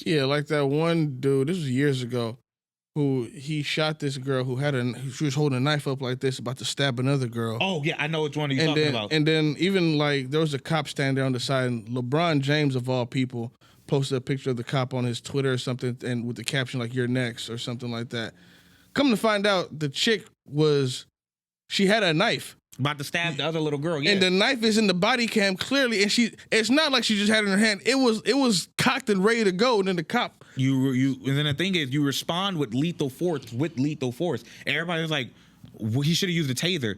Yeah, like that one dude, this was years ago, who he shot this girl who she was holding a knife up like this, about to stab another girl. Oh, yeah, I know which one you're talking about. And then even like there was a cop standing there on the side, and LeBron James, of all people, posted a picture of the cop on his Twitter or something, and with the caption like "You're next" or something like that. Come to find out, the chick she had a knife. About to stab the other little girl, yeah. And the knife is in the body cam clearly, and it's not like she just had it in her hand. It was cocked and ready to go, and then the cop. And then the thing is, you respond with lethal force. And everybody was like, well, he should have used a taser.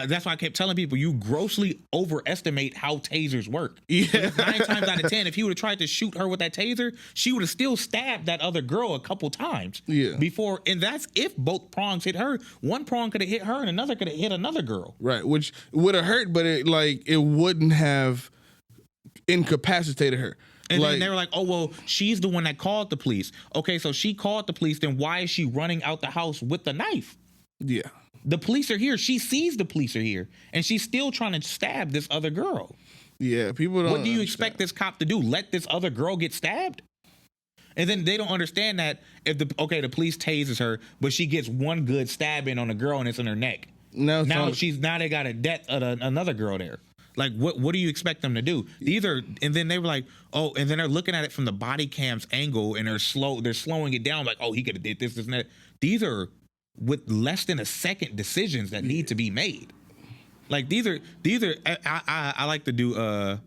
That's why I kept telling people, you grossly overestimate how tasers work. Yeah. 9 times out of 10, if he would have tried to shoot her with that taser, she would have still stabbed that other girl a couple times. Yeah. Before, and that's if both prongs hit her. One prong could have hit her, and another could have hit another girl. Right, which would have hurt, but it wouldn't have incapacitated her. And then they were like, oh, well, she's the one that called the police. Okay, so she called the police, then why is she running out the house with the knife? Yeah. The police are here. She sees the police are here, and she's still trying to stab this other girl. Yeah, people don't. What do you expect this cop to do? Let this other girl get stabbed? And then they don't understand that if the police tases her, but she gets one good stab in on a girl and it's in her neck. Now they got a death of another girl there. Like, what do you expect them to do? And then they were like, oh, and then they're looking at it from the body cam's angle, and they're slowing it down, like, oh, he could have did this and that. These are with less than a second decisions that need to be made. Like these are I like to do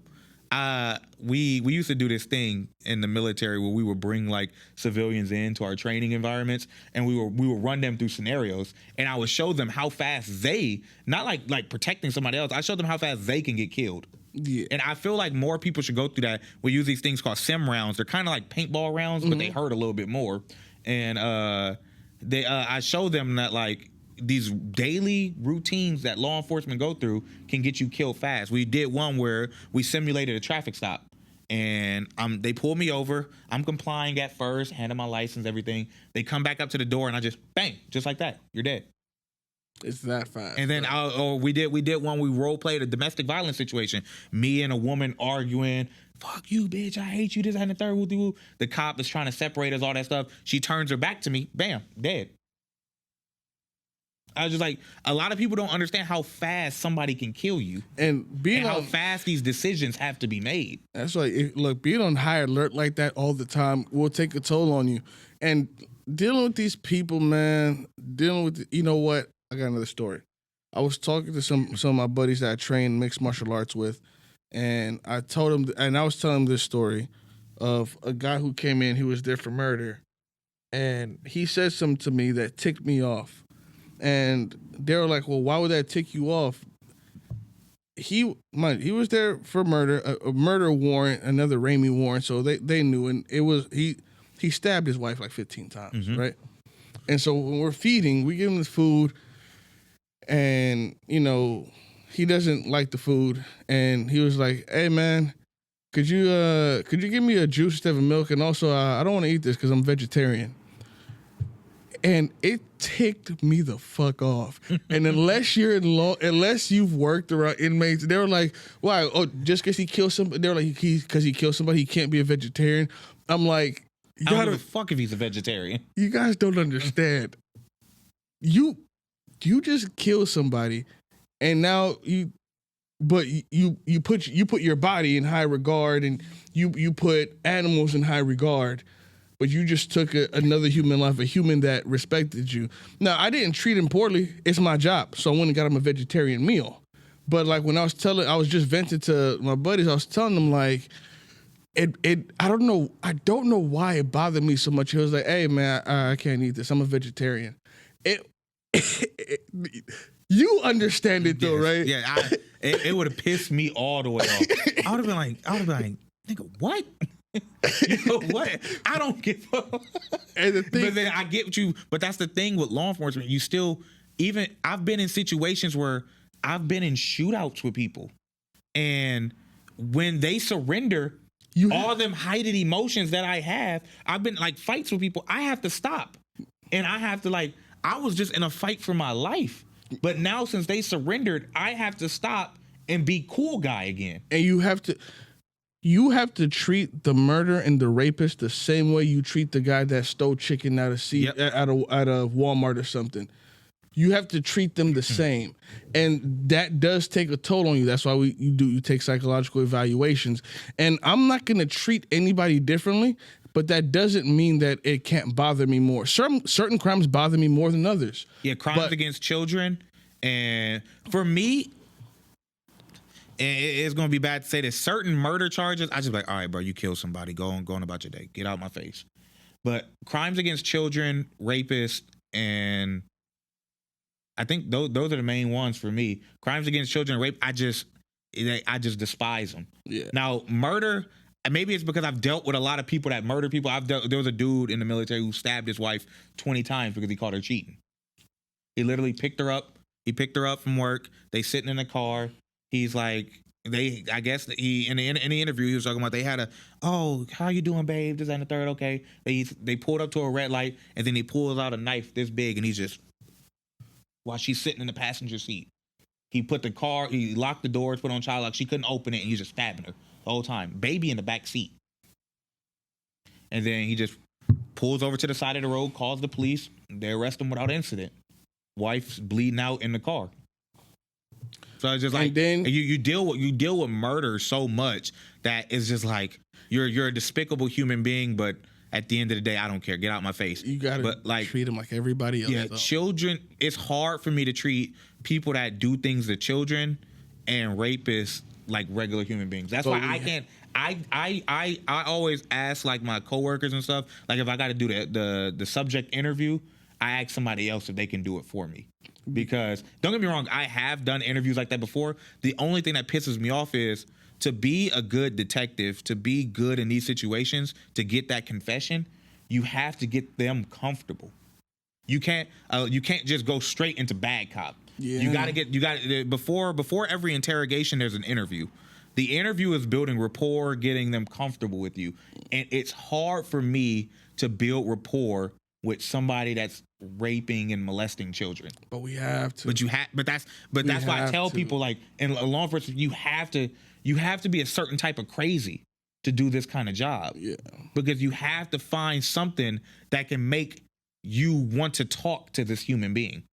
we used to do this thing in the military where we would bring like civilians into our training environments, and we would run them through scenarios, and I would show them how fast they, not like protecting somebody else, I showed them how fast they can get killed. Yeah. And I feel like more people should go through that. We use these things called sim rounds. They're kind of like paintball rounds, but they hurt a little bit more. And I show them that like these daily routines that law enforcement go through can get you killed fast. We did one where we simulated a traffic stop, and they pulled me over. I'm complying at first, handing my license, everything. They come back up to the door, and I just bang, just like that. You're dead. It's that fast. And then we did one. We role played a domestic violence situation. Me and a woman arguing. Fuck you, bitch. I hate you. This and the third. Woo. The cop is trying to separate us, all that stuff. She turns her back to me. Bam, dead. I was just like, a lot of people don't understand how fast somebody can kill you, and how fast these decisions have to be made. That's like, look, being on high alert like that all the time will take a toll on you. And dealing with these people, man, you know what? I got another story. I was talking to some of my buddies that I train mixed martial arts with, and I told him, and I was telling him this story of a guy who came in, who was there for murder, and he said something to me that ticked me off. And they were like, well, why would that tick you off? He was there for murder, a murder warrant, another Ramey warrant, so they knew. And it was, he stabbed his wife like 15 times, right? And so when we're feeding, we give him the food, and, you know, he doesn't like the food. And he was like, hey, man, could you give me a juice instead of milk? And also, I don't want to eat this because I'm vegetarian. And it ticked me the fuck off. And unless you've worked around inmates, they were like, "Why? Oh, just because he killed somebody?" They were like, "Because he killed somebody, he can't be a vegetarian." I'm like, I don't give a fuck if he's a vegetarian. You guys don't understand. You just killed somebody, and now you put your body in high regard, and you put animals in high regard. But you just took another human life, a human that respected you. Now, I didn't treat him poorly. It's my job. So I went and got him a vegetarian meal. But like when I was just venting to my buddies, I was telling them like, I don't know why it bothered me so much. He was like, hey man, I can't eat this. I'm a vegetarian. You understand it though, right? Yeah, it would have pissed me all the way off. I would have been like, nigga, what? You know what? I don't give up. But then I get what you, but that's the thing with law enforcement. You still, I've been in situations where I've been in shootouts with people, and when they surrender, all them heightened emotions that I have, I've been like fights with people, I have to stop. And I have to I was just in a fight for my life. But now since they surrendered, I have to stop and be cool guy again. And you have to, You have to treat the murderer and the rapist the same way you treat the guy that stole chicken out of out of Walmart or something. You have to treat them the same, and that does take a toll on you. That's why you take psychological evaluations. And I'm not going to treat anybody differently, but that doesn't mean that it can't bother me more. Certain crimes bother me more than others. Yeah, crimes against children, and for me, it's going to be bad to say this. Certain murder charges, I just be like, all right, bro, you killed somebody. Go on about your day. Get out my face. But crimes against children, rapists, and I think those are the main ones for me. Crimes against children, rape. I just despise them. Yeah. Now murder. Maybe it's because I've dealt with a lot of people that murder people. There was a dude in the military who stabbed his wife 20 times because he caught her cheating. He literally picked her up. He picked her up from work. They sitting in the car. He's like, in the interview he was talking about, they had how you doing, babe? This and the third. Okay. They pulled up to a red light, and then he pulls out a knife this big, and he's just, while she's sitting in the passenger seat, he locked the doors, put on child lock. She couldn't open it, and he's just stabbing her the whole time. Baby in the back seat. And then he just pulls over to the side of the road, calls the police. They arrest him without incident. Wife's bleeding out in the car. So it's just like, then you deal with murder so much that it's just like you're a despicable human being, but at the end of the day, I don't care. Get out my face. You gotta treat them like everybody else. Yeah, though. Children. It's hard for me to treat people that do things to children and rapists like regular human beings. That's why I can't. I always ask like my coworkers and stuff. Like if I got to do the subject interview, I ask somebody else if they can do it for me. Because don't get me wrong, I have done interviews like that before. The only thing that pisses me off is, to be a good detective, to be good in these situations, to get that confession, you have to get them comfortable. You can't just go straight into bad cop. Yeah. You got to before every interrogation, there's an interview. The interview is building rapport, getting them comfortable with you. And it's hard for me to build rapport with somebody that's raping and molesting children. But we have to. But that's why I tell people, like, in law enforcement, you have to be a certain type of crazy to do this kind of job. Yeah. Because you have to find something that can make you want to talk to this human being.